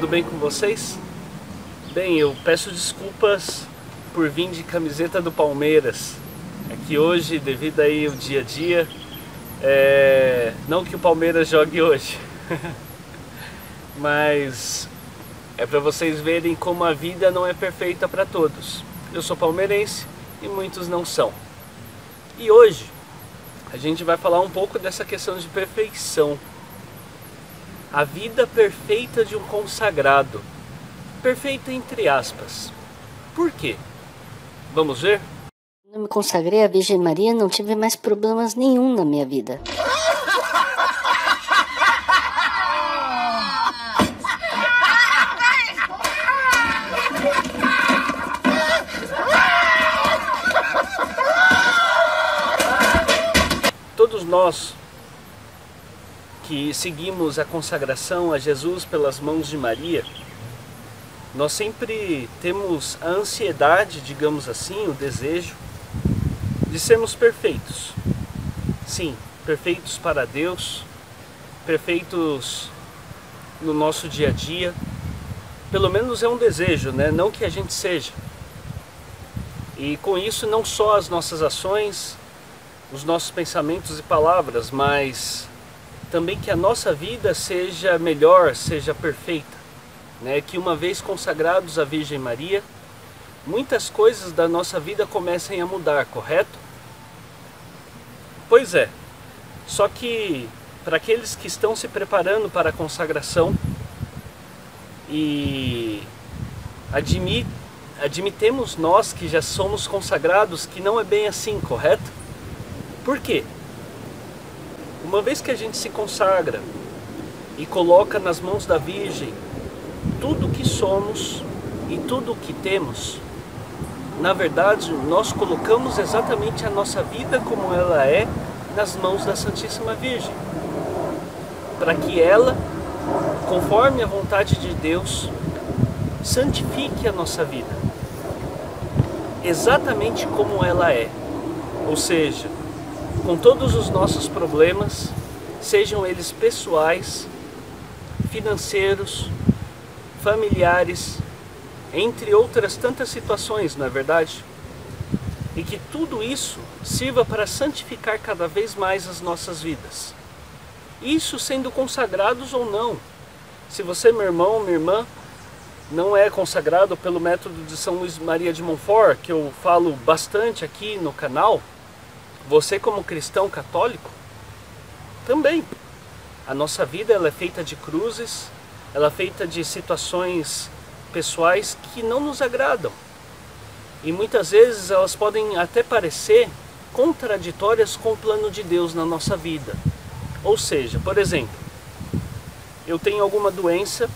tudo bem com vocês? Bem, eu peço desculpas por vir de camiseta do Palmeiras. É que hoje, devido aí o dia a dia, não que o Palmeiras jogue hoje, mas é para vocês verem como a vida não é perfeita para todos. Eu sou palmeirense e muitos não são. E hoje a gente vai falar um pouco dessa questão de perfeição. A vida perfeita de um consagrado. Perfeita entre aspas. Por quê? Vamos ver? Quando eu me consagrei à Virgem Maria, não tive mais problemas nenhum na minha vida. Todos nós que seguimos a consagração a Jesus pelas mãos de Maria, nós sempre temos a ansiedade, digamos assim, o desejo de sermos perfeitos. Sim, perfeitos para Deus, perfeitos no nosso dia a dia. Pelo menos é um desejo, né? Não que a gente seja. E com isso não só as nossas ações, os nossos pensamentos e palavras, mas também que a nossa vida seja melhor, seja perfeita, né? Que uma vez consagrados à Virgem Maria, muitas coisas da nossa vida comecem a mudar, correto? Pois é, só que para aqueles que estão se preparando para a consagração e admitemos nós que já somos consagrados que não é bem assim, correto? Por quê? Uma vez que a gente se consagra e coloca nas mãos da Virgem tudo o que somos e tudo o que temos, na verdade nós colocamos exatamente a nossa vida como ela é nas mãos da Santíssima Virgem, para que ela, conforme a vontade de Deus, santifique a nossa vida exatamente como ela é, ou seja, com todos os nossos problemas, sejam eles pessoais, financeiros, familiares, entre outras tantas situações, não é verdade? E que tudo isso sirva para santificar cada vez mais as nossas vidas. Isso sendo consagrados ou não. Se você, meu irmão, minha irmã, não é consagrado pelo método de São Luís Maria de Montfort, que eu falo bastante aqui no canal, você como cristão católico, também. A nossa vida ela é feita de cruzes, ela é feita de situações pessoais que não nos agradam. E muitas vezes elas podem até parecer contraditórias com o plano de Deus na nossa vida. Ou seja, por exemplo, eu tenho alguma doença,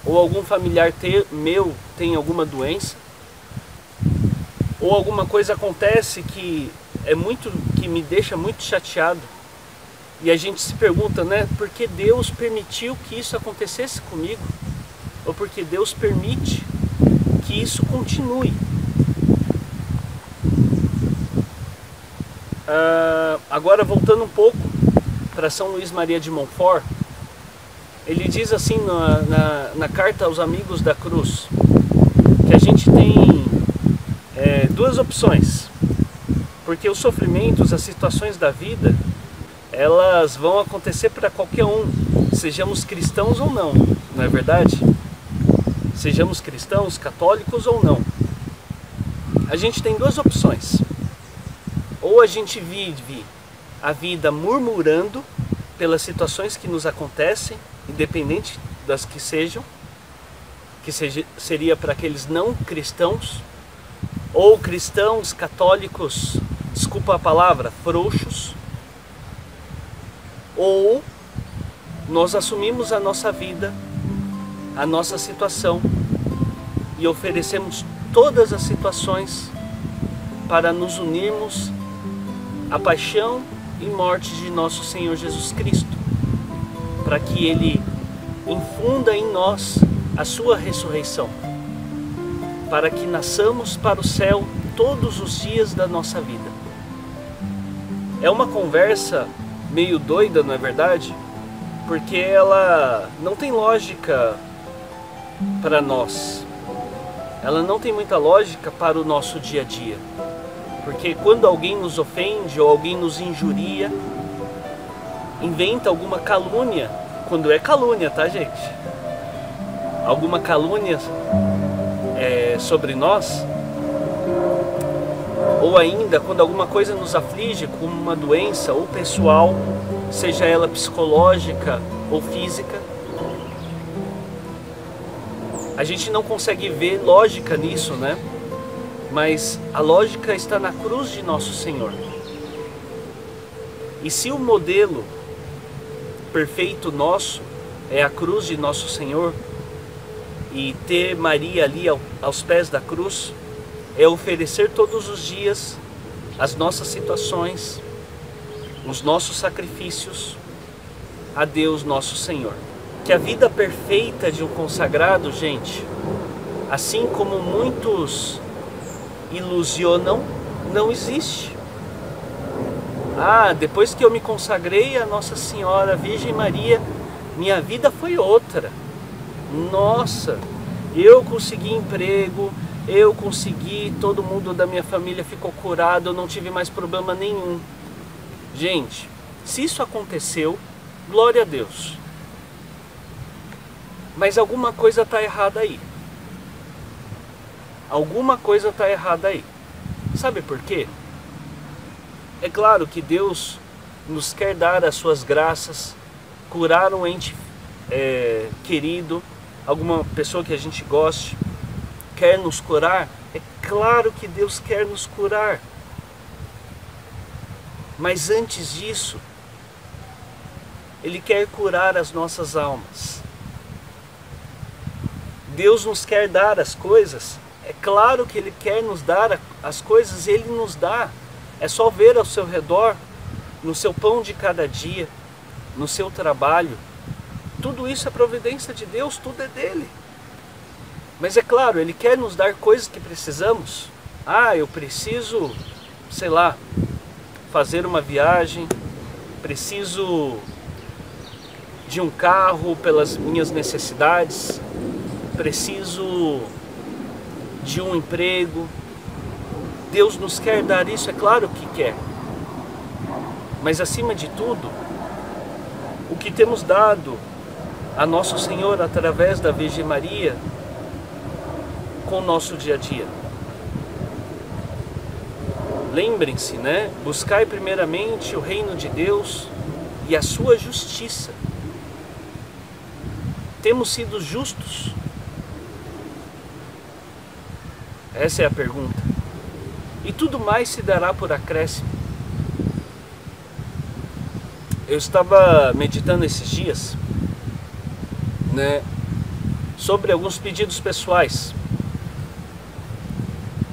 ou algum familiar meu tem alguma doença, ou alguma coisa acontece que me deixa muito chateado, e a gente se pergunta, né, por que Deus permitiu que isso acontecesse comigo? Ou porque Deus permite que isso continue? Agora voltando um pouco para São Luís Maria de Montfort, ele diz assim na carta aos amigos da cruz, que a gente tem duas opções, porque os sofrimentos, as situações da vida, elas vão acontecer para qualquer um, sejamos cristãos ou não, não é verdade? Sejamos cristãos, católicos ou não. A gente tem duas opções. Ou a gente vive a vida murmurando pelas situações que nos acontecem, independente das que sejam, seria para aqueles não cristãos, ou cristãos católicos, desculpa a palavra, frouxos, ou nós assumimos a nossa vida, a nossa situação e oferecemos todas as situações para nos unirmos à paixão e morte de nosso Senhor Jesus Cristo, para que Ele infunda em nós a sua ressurreição, para que nasçamos para o céu todos os dias da nossa vida. É uma conversa meio doida, não é verdade? Porque ela não tem lógica para nós. Ela não tem muita lógica para o nosso dia a dia. Porque quando alguém nos ofende ou alguém nos injuria, inventa alguma calúnia, quando é calúnia, tá, gente? Alguma calúnia sobre nós, ou ainda quando alguma coisa nos aflige, como uma doença ou pessoal, seja ela psicológica ou física, a gente não consegue ver lógica nisso, né? Mas a lógica está na cruz de nosso Senhor. E se o modelo perfeito nosso é a cruz de nosso Senhor, e ter Maria ali aos pés da cruz é oferecer todos os dias as nossas situações, os nossos sacrifícios a Deus nosso Senhor. Que a vida perfeita de um consagrado, gente, assim como muitos ilusionam, não existe. Depois que eu me consagrei a Nossa Senhora Virgem Maria, minha vida foi outra. Nossa, eu consegui emprego, todo mundo da minha família ficou curado, eu não tive mais problema nenhum. Gente, se isso aconteceu, glória a Deus. Mas alguma coisa está errada aí. Alguma coisa está errada aí. Sabe por quê? É claro que Deus nos quer dar as suas graças, curar um ente querido, alguma pessoa que a gente goste, quer nos curar. É claro que Deus quer nos curar. Mas antes disso, Ele quer curar as nossas almas. Deus nos quer dar as coisas. É claro que Ele quer nos dar as coisas, Ele nos dá. É só ver ao seu redor, no seu pão de cada dia, no seu trabalho. Tudo isso é providência de Deus, tudo é dele. Mas é claro, Ele quer nos dar coisas que precisamos. Eu preciso, sei lá, fazer uma viagem, preciso de um carro pelas minhas necessidades, preciso de um emprego. Deus nos quer dar isso, é claro que quer. Mas acima de tudo, o que temos dado a Nosso Senhor através da Virgem Maria com o nosso dia a dia. Lembrem-se, né? Buscai primeiramente o reino de Deus e a sua justiça. Temos sido justos? Essa é a pergunta. E tudo mais se dará por acréscimo. Eu estava meditando esses dias, né, sobre alguns pedidos pessoais.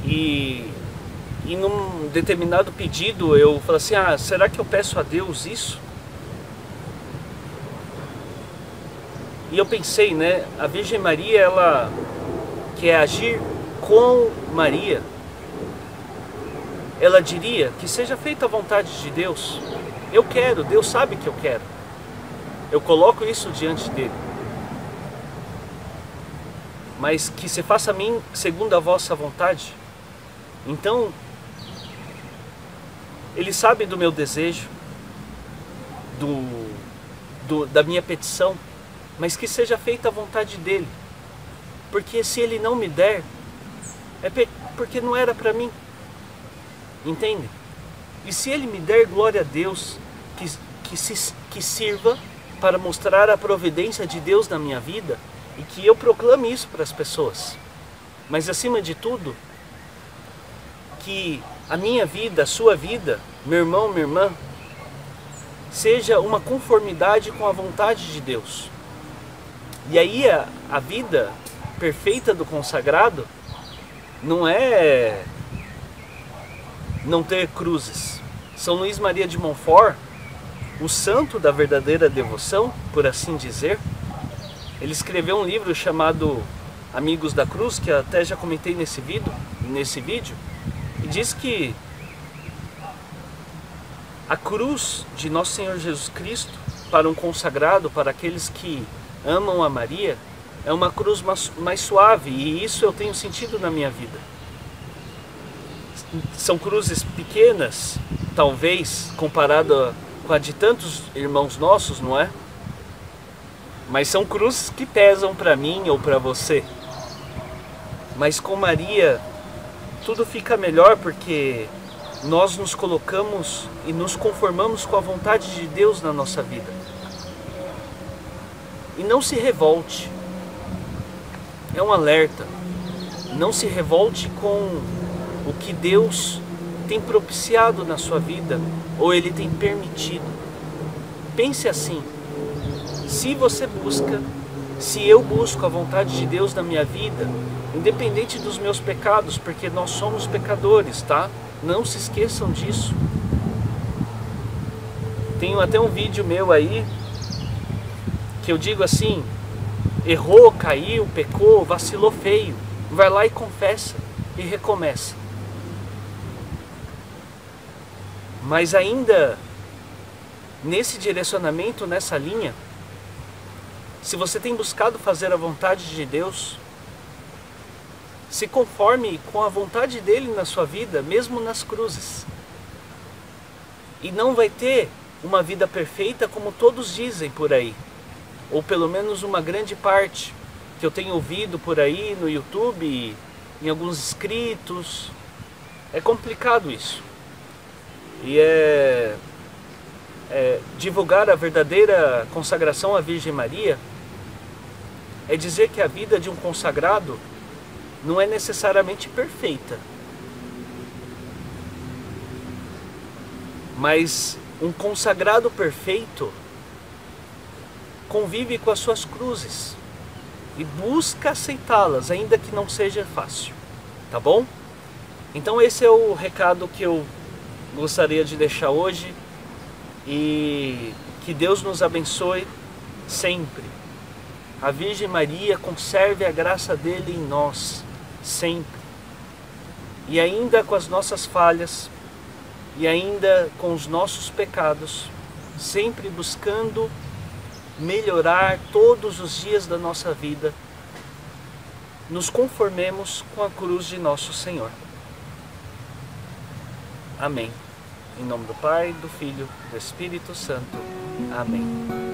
E num determinado pedido eu falei assim, será que eu peço a Deus isso? E eu pensei, né, a Virgem Maria, ela quer agir com Maria. Ela diria que seja feita a vontade de Deus. Eu quero, Deus sabe que eu quero. Eu coloco isso diante dele. Mas que se faça a mim segundo a vossa vontade. Então, Ele sabe do meu desejo, da minha petição, mas que seja feita a vontade dele. Porque se Ele não me der, é porque não era para mim. Entende? E se Ele me der, glória a Deus, que sirva para mostrar a providência de Deus na minha vida e que eu proclame isso para as pessoas. Mas acima de tudo, que a minha vida, a sua vida, meu irmão, minha irmã, seja uma conformidade com a vontade de Deus. E aí a vida perfeita do consagrado não é não ter cruzes. São Luís Maria de Montfort, o santo da verdadeira devoção, por assim dizer, ele escreveu um livro chamado Amigos da Cruz, que até já comentei nesse vídeo, e diz que a cruz de Nosso Senhor Jesus Cristo, para um consagrado, para aqueles que amam a Maria, é uma cruz mais suave, e isso eu tenho sentido na minha vida. São cruzes pequenas, talvez, comparado com a de tantos irmãos nossos, não é? Mas são cruzes que pesam para mim ou para você. Mas com Maria, tudo fica melhor, porque nós nos colocamos e nos conformamos com a vontade de Deus na nossa vida. E não se revolte. É um alerta. Não se revolte com o que Deus tem propiciado na sua vida, ou Ele tem permitido. Pense assim: se você busca, se eu busco a vontade de Deus na minha vida, independente dos meus pecados, porque nós somos pecadores, tá? Não se esqueçam disso. Tenho até um vídeo meu aí, que eu digo assim: errou, caiu, pecou, vacilou feio, vai lá e confessa e recomeça. Mas ainda nesse direcionamento, nessa linha, se você tem buscado fazer a vontade de Deus, se conforme com a vontade dele na sua vida, mesmo nas cruzes. E não vai ter uma vida perfeita como todos dizem por aí, ou pelo menos uma grande parte que eu tenho ouvido por aí no YouTube, em alguns escritos. É complicado isso. E divulgar a verdadeira consagração à Virgem Maria é dizer que a vida de um consagrado não é necessariamente perfeita, mas um consagrado perfeito convive com as suas cruzes e busca aceitá-las, ainda que não seja fácil, tá bom? Então esse é o recado que eu gostaria de deixar hoje, e que Deus nos abençoe sempre. A Virgem Maria conserve a graça dele em nós, sempre. E ainda com as nossas falhas, e ainda com os nossos pecados, sempre buscando melhorar todos os dias da nossa vida, nos conformemos com a cruz de nosso Senhor. Amém. Em nome do Pai, do Filho, do Espírito Santo. Amém.